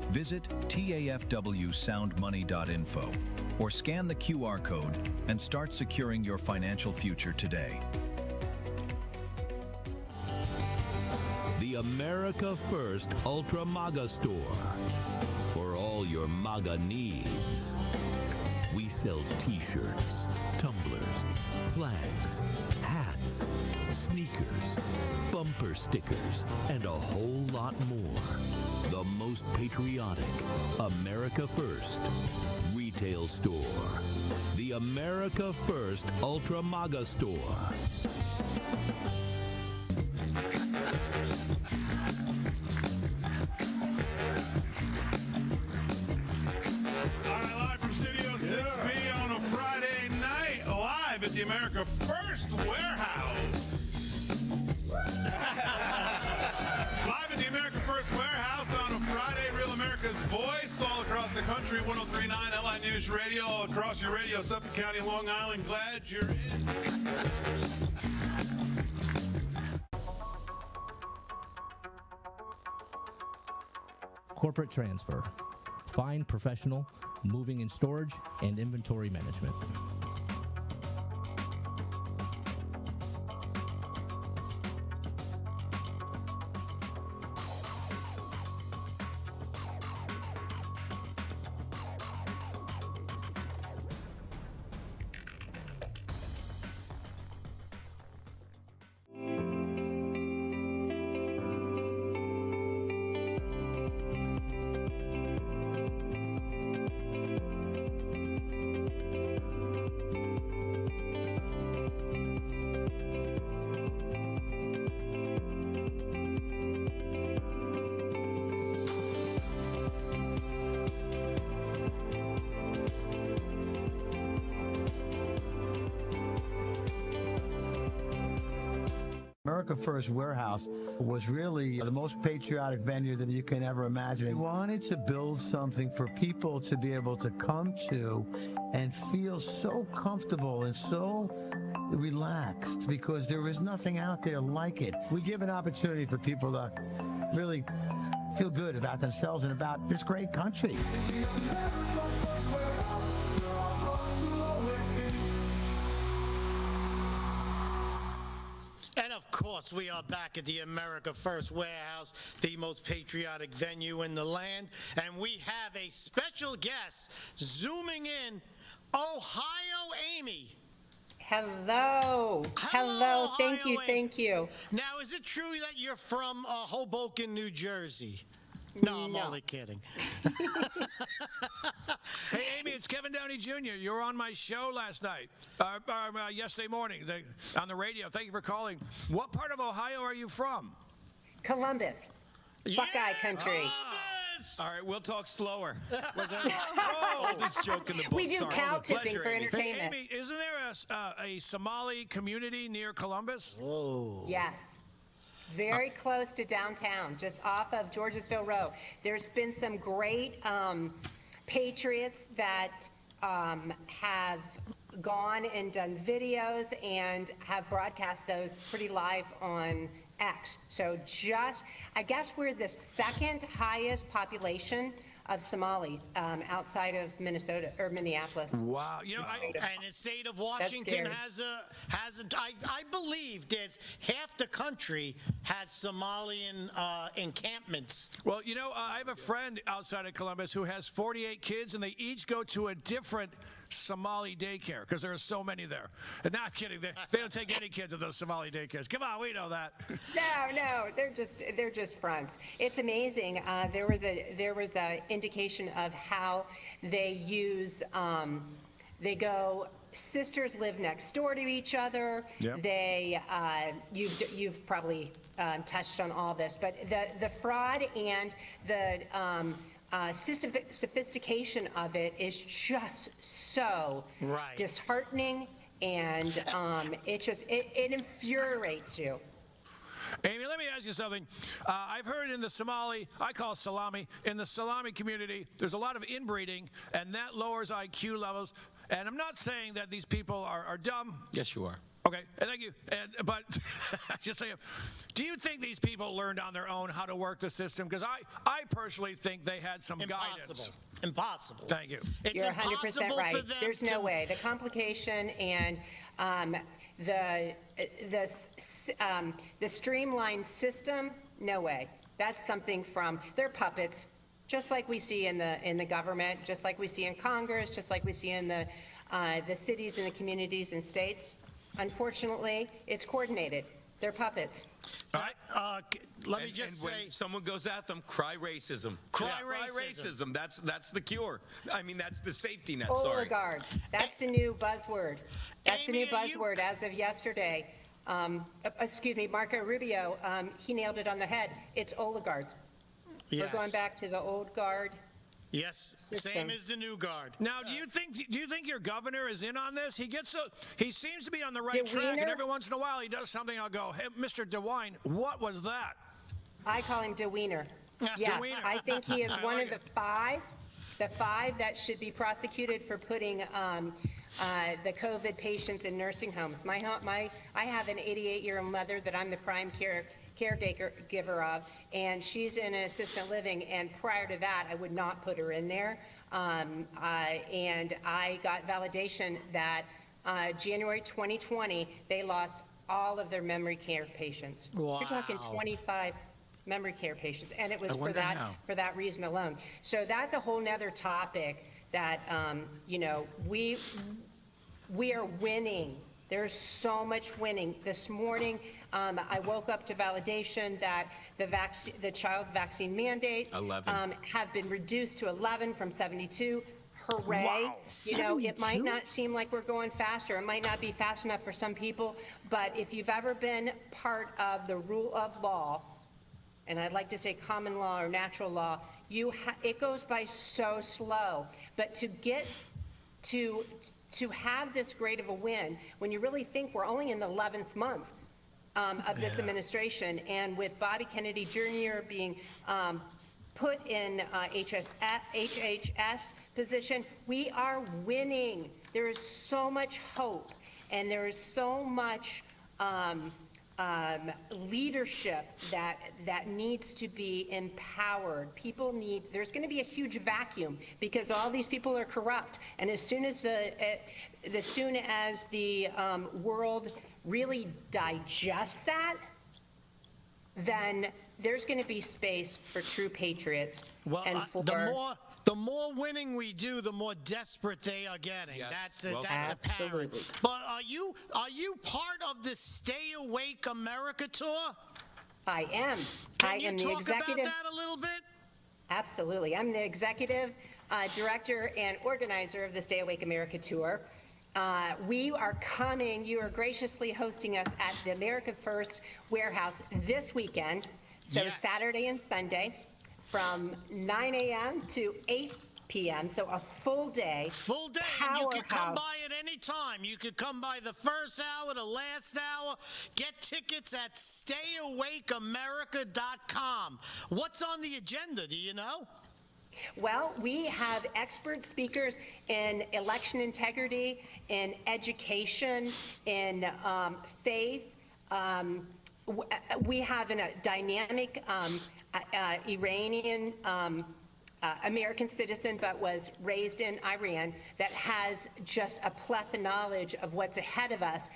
Visit tafwsoundmoney.info or scan the QR code and start securing your financial future today. The America First Ultra MAGA store. For all your MAGA needs. We sell t-shirts, tumblers, flags, hats, sneakers, bumper stickers, and a whole lot more. The most patriotic America First retail store. The America First Ultra MAGA store. All right, live from Studio 6B on a Friday night, live at the America First Warehouse. Live at the America First Warehouse on a Friday, Real America's Voice, all across the country, 103.9 LI News Radio, all across your radio, Suffolk County, Long Island. Glad you're in. Corporate transfer. Fine professional, moving and storage, and inventory management. America First Warehouse was really the most patriotic venue that you can ever imagine. We wanted to build something for people to be able to come to and feel so comfortable and so relaxed, because there is nothing out there like it. We give an opportunity for people to really feel good about themselves and about this great country. And of course, we are back at the America First Warehouse, the most patriotic venue in the land. And we have a special guest zooming in, Ohio Amy. Hello. Hello. Thank you. Ohio Thank you. Now, is it true that you're from Hoboken, New Jersey? No, I'm only kidding. Hey, Amy, it's Kevin Downey Jr. You were on my show last night, yesterday morning on the radio. Thank you for calling. What part of Ohio are you from? Columbus. Buckeye country. All right, we'll talk slower. Oldest joke in the book. We do cow tipping for entertainment. Hey, Amy, isn't there a Somali community near Columbus? Oh. Yes. Very close to downtown, just off of Georgesville Road. There's been some great patriots that have gone and done videos and have broadcast those pretty live on X. So I guess we're the second highest population of Somali outside of Minnesota or Minneapolis. Wow. And the state of Washington I believe there's half the country has Somalian encampments. Well, I have a friend outside of Columbus who has 48 kids, and they each go to a different Somali daycare because there are so many there. And not kidding, they don't take any kids at those Somali daycares. Come on, we know that. No, they're just fronts. It's amazing. There was a indication of how they use. They go. Sisters live next door to each other. Yep. They. You've probably touched on all this, but the fraud and the. Sophistication of it is just so disheartening, and it infuriates you. Amy, let me ask you something. I've heard in the Somali, I call it salami, in the salami community, there's a lot of inbreeding, and that lowers IQ levels. And I'm not saying that these people are dumb. Yes, you are. Okay, thank you. But just saying, do you think these people learned on their own how to work the system? Because I personally think they had some guidance. Impossible. Thank you. You're 100% right. There's no way. The complication and the streamlined system, no way. That's something from they're puppets, just like we see in the government, just like we see in Congress, just like we see in the cities and the communities and states. Unfortunately, it's coordinated. They're puppets. All right. Let me just say, when someone goes at them, cry racism. Cry racism. That's the cure. I mean, that's the safety net. Oligarchs. That's the new buzzword. That's the new buzzword as of yesterday. Excuse me, Marco Rubio. He nailed it on the head. It's oligarchs. Yes. We're going back to the old guard. Yes, same as the new guard. Now, do you think your governor is in on this? He seems to be on the right track, and every once in a while he does something. I'll go, hey, Mr. DeWine, what was that? I call him DeWiener. Yes, DeWiener. I think he is one of the five that should be prosecuted for putting the COVID patients in nursing homes. I have an 88-year-old mother that I'm the prime caregiver of, and she's in assisted living, and prior to that I would not put her in there, and I got validation that January 2020 they lost all of their memory care patients. Wow. You're talking 25 memory care patients, and it was for that reason alone. So that's a whole nother topic that we are winning. There's so much winning. This morning, I woke up to validation that the child vaccine mandate have been reduced to 11 from 72. Hooray. Wow. It might not seem like we're going faster. It might not be fast enough for some people, but if you've ever been part of the rule of law, and I'd like to say common law or natural law, it goes by so slow. But to get to have this great of a win, when you really think we're only in the 11th month of this administration. And with Bobby Kennedy Jr. being put in HHS position, we are winning. There is so much hope, and there is so much leadership that needs to be empowered. There's going to be a huge vacuum because all these people are corrupt, and as soon as the world really digests that, then there's going to be space for true patriots. Well, and the more winning we do, the more desperate they are getting. Yes. That's apparent. But are you part of the Stay Awake America tour? I am. Can you am the talk executive. about that a little bit? Absolutely. I'm the executive director and organizer of the Stay Awake America tour. We are coming. You are graciously hosting us at the America First warehouse this weekend. So Yes. Saturday and Sunday from 9 a.m. to 8 p.m. So a full day. Full day, and you can come by at any time. You could come by the first hour, the last hour. Get tickets at stayawakeamerica.com. What's on the agenda, do you know? Well, we have expert speakers in election integrity, in education, in faith. We have a dynamic Iranian American citizen, but was raised in Iran, that has just a plethora of knowledge of what's ahead of us.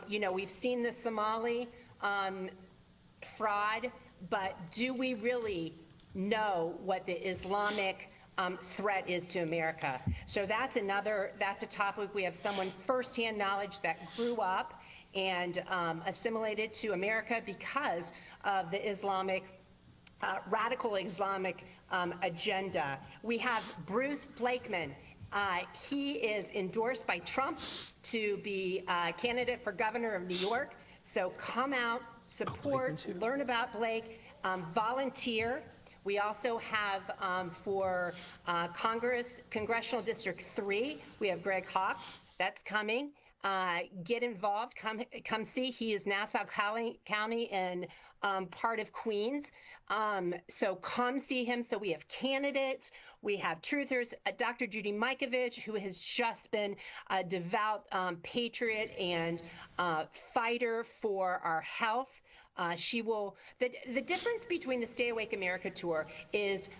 We've seen the Somali fraud, but do we really know what the Islamic threat is to America? So that's a topic. We have someone firsthand knowledge that grew up and assimilated to America because of the radical Islamic agenda. We have Bruce Blakeman. He is endorsed by Trump to be candidate for governor of New York. So come out, support, learn about Blake, volunteer. We also have for Congressional District 3, we have Greg Hawk. That's coming. Get involved. Come see. He is Nassau County and part of Queens. So come see him. So we have candidates. We have truthers. Dr. Judy Mikovits, who has just been a devout patriot and fighter for our health. She will. The difference between the Stay Awake America tour is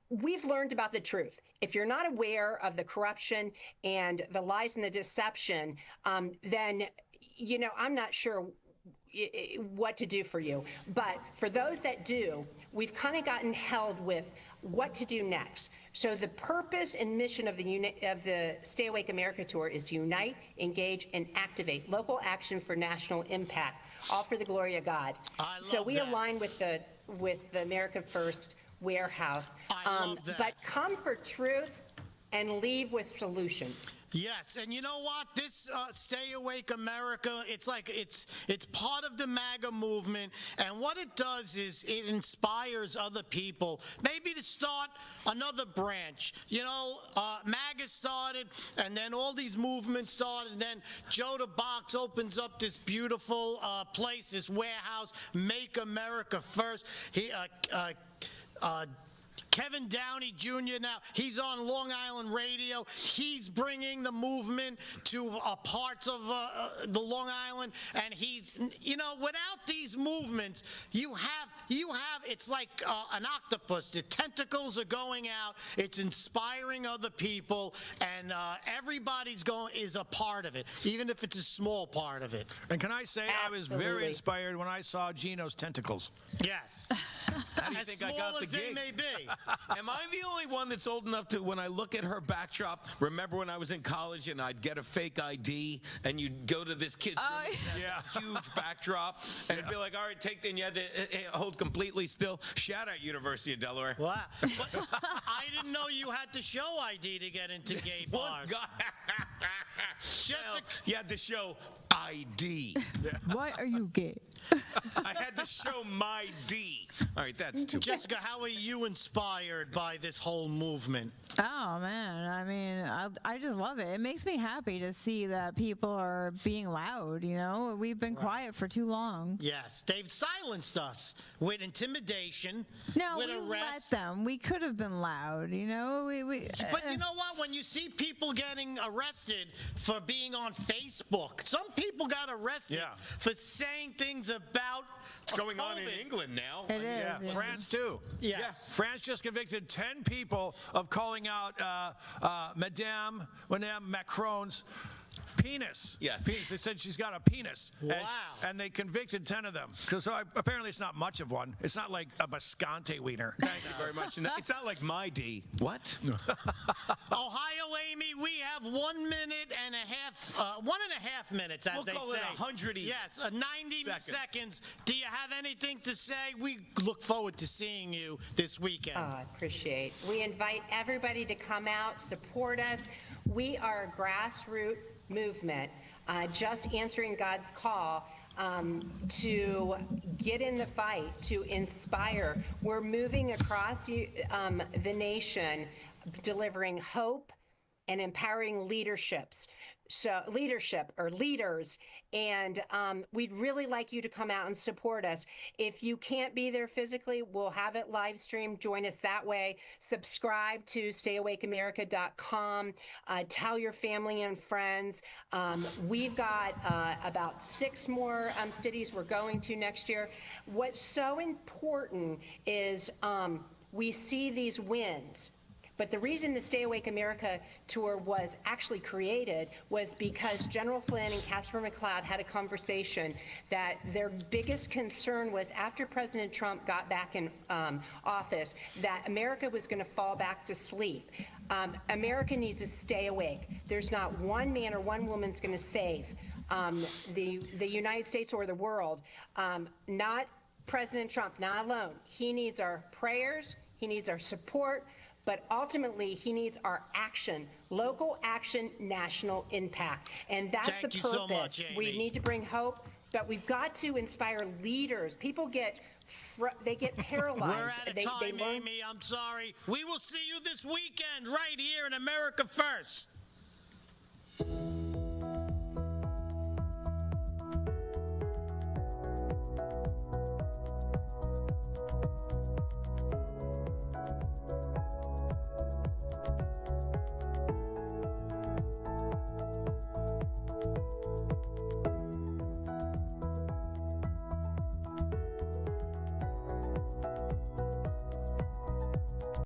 we've learned about the truth. If you're not aware of the corruption and the lies and the deception, then, I'm not sure what to do for you. But for those that do, we've kind of gotten held with what to do next. So the purpose and mission of the Stay Awake America tour is to unite, engage, and activate local action for national impact, all for the glory of God. So we align with the America First warehouse. But come for truth and leave with solutions. Yes, and you know what? This Stay Awake America, it's part of the MAGA movement, and what it does is it inspires other people, maybe to start another branch. MAGA started, and then all these movements started, and then Joe the Box opens up this beautiful place, this warehouse, Make America First. Kevin Downey Jr. now, he's on Long Island radio. He's bringing the movement to parts of the Long Island, and without these movements, you have it's like an octopus. The tentacles are going out. It's inspiring other people, and everybody's is a part of it, even if it's a small part of it. And can I say, I was very inspired when I saw Gino's tentacles. Yes. How do you as think small I got the as they gig? may be. Am I the only one that's old enough to, when I look at her backdrop, remember when I was in college and I'd get a fake ID and you'd go to this kid's room with that huge backdrop and it'd be like, all right, and you had to hold completely still. Shout out University of Delaware. Wow. I didn't know you had to show ID to get into gay bars. Well, you had to show ID. Why are you gay? I had to show my D. All right, that's too. Jessica, how are you inspired by this whole movement? Oh man, I mean, I just love it. It makes me happy to see that people are being loud. You know, we've been quiet for too long. Yes, they've silenced us with intimidation. No, with we arrests. let them. We could have been loud. You know, But you know what? When you see people getting arrested for being on Facebook, some people got arrested for saying things about It's going on in COVID. England now. It is. Yeah. France too. Yes. France just convicted 10 people of calling out Madame Macron's penis. Yes. Penis. They said she's got a penis. Wow. And they convicted 10 of them. So apparently it's not much of one. It's not like a Bisconte wiener. Thank you very much. And it's not like my D. What? Ohio, Amy, we have 1 minute and a half, 1.5 minutes, as We'll they call say. it 100 each. Yes, 90 Seconds. seconds. Do you have anything to say? We look forward to seeing you this weekend. I appreciate. We invite everybody to come out, support us. We are a grassroots movement, just answering God's call to get in the fight, to inspire. We're moving across the nation, delivering hope and empowering leadership, and we'd really like you to come out and support us. If you can't be there physically, we'll have it live streamed. Join us that way. Subscribe to StayAwakeAmerica.com. Tell your family and friends. We've got about 6 more cities we're going to next year. What's so important is we see these wins. But the reason the Stay Awake America tour was actually created was because General Flynn and Casper McLeod had a conversation that their biggest concern was after President Trump got back in office, that America was going to fall back to sleep. America needs to stay awake. There's not one man or one woman's going to save the United States or the world. Not President Trump, not alone. He needs our prayers. He needs our support. But ultimately, he needs our action, local action, national impact. And that's Thank the you purpose. so much, Amy. We need to bring hope, but we've got to inspire leaders. People get paralyzed. We're out of They time, learn- Amy. I'm sorry. We will see you this weekend right here in America First.